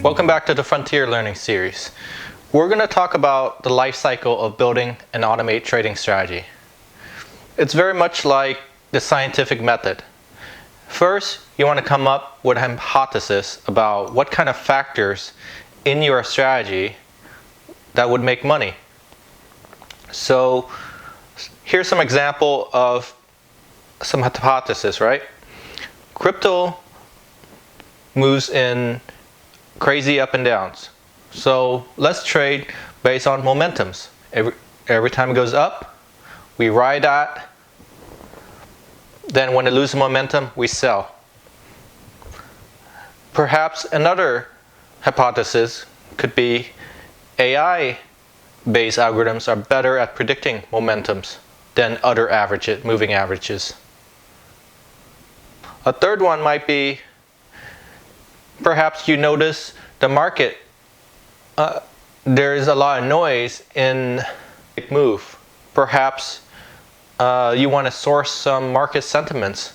Welcome back to the Frontier Learning Series. We're going to talk about the life cycle of building an automate trading strategy. It's very much like the scientific method. First, you want to come up with a hypothesis about what kind of factors in your strategy that would make money. So here's some example of some hypothesis, right? Crypto moves in crazy up and downs. So let's trade based on momentums. Every time it goes up, we ride that. Then when it loses momentum, we sell. Perhaps another hypothesis could be AI-based algorithms are better at predicting momentums than other moving averages. A third one might be perhaps you notice the market, there is a lot of noise in the move. Perhaps you want to source some market sentiments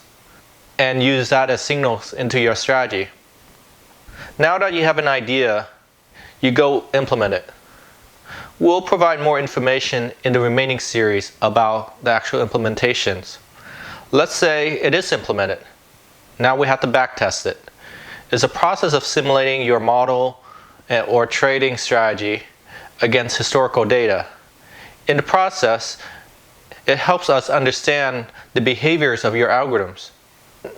and use that as signals into your strategy. Now that you have an idea, you go implement it. We'll provide more information in the remaining series about the actual implementations. Let's say it is implemented. Now we have to backtest it. It's a process of simulating your model or trading strategy against historical data. In the process, it helps us understand the behaviors of your algorithms.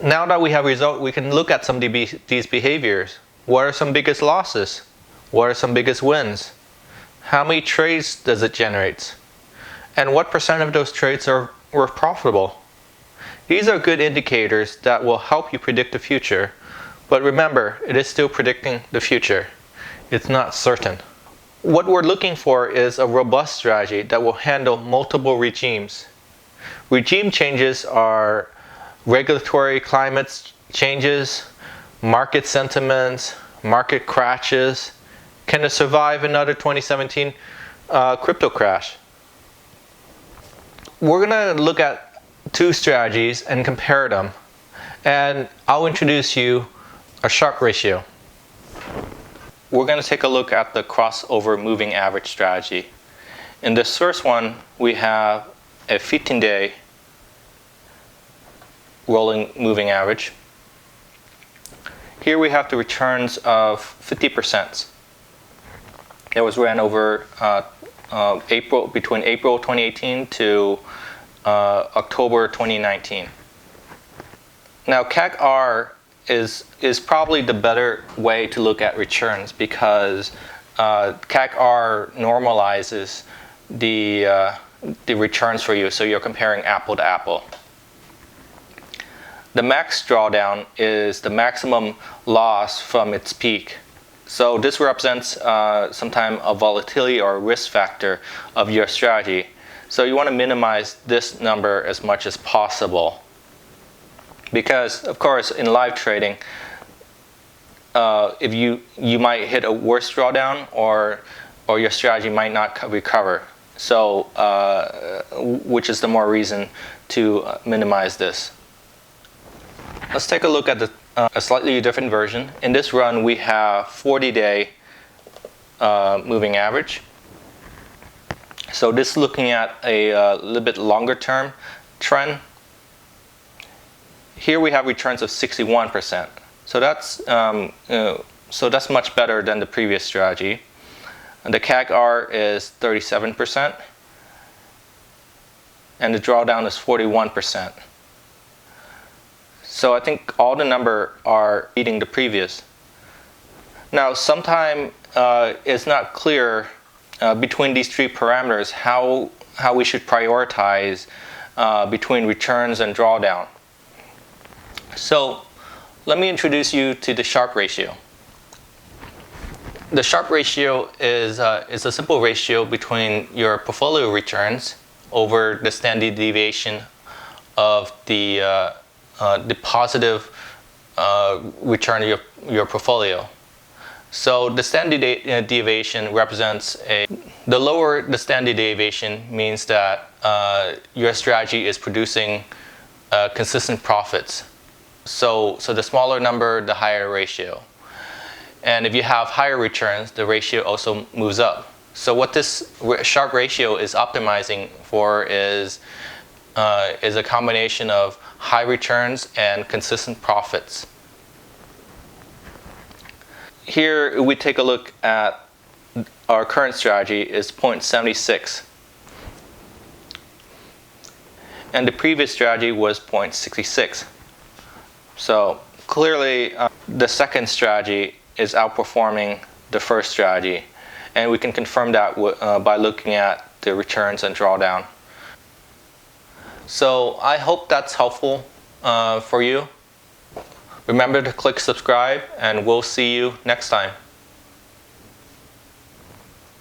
Now that we have results, we can look at some of these behaviors. What are some biggest losses? What are some biggest wins? How many trades does it generate? And what percent of those trades were profitable? These are good indicators that will help you predict the future. But remember, it is still predicting the future. It's not certain. What we're looking for is a robust strategy that will handle multiple regimes. Regime changes are regulatory climate changes, market sentiments, market crashes. Can it survive another 2017 crypto crash? We're going to look at two strategies and compare them. And I'll introduce you a Sharpe ratio. We're going to take a look at the crossover moving average strategy. In this first one, we have a 15-day rolling moving average. Here we have the returns of 50%. It was ran over between April 2018 to October 2019. Now CAC-R is probably the better way to look at returns because CAC-R normalizes the returns for you, so you're comparing apple to apple. The max drawdown is the maximum loss from its peak. So this represents sometimes a volatility or a risk factor of your strategy. So you want to minimize this number as much as possible. Because, of course, in live trading, if you might hit a worse drawdown or your strategy might not recover. So, which is the more reason to minimize this. Let's take a look at a slightly different version. In this run, we have 40-day moving average. So this is looking at a little bit longer term trend. Here we have returns of 61%. So that's much better than the previous strategy. And the CAC-R is 37%, and the drawdown is 41%. So I think all the numbers are beating the previous. Now, sometimes it's not clear between these three parameters how we should prioritize between returns and drawdown. So let me introduce you to the Sharpe ratio. The Sharpe ratio is a simple ratio between your portfolio returns over the standard deviation of the positive return of your portfolio. So the standard deviation represents the lower the standard deviation means that your strategy is producing consistent profits. So the smaller number, the higher ratio. And if you have higher returns, the ratio also moves up. So what this Sharpe ratio is optimizing for is a combination of high returns and consistent profits. Here we take a look at our current strategy is 0.76. And the previous strategy was 0.66. So clearly the second strategy is outperforming the first strategy. And we can confirm that by looking at the returns and drawdown. So I hope that's helpful for you. Remember to click subscribe, and we'll see you next time.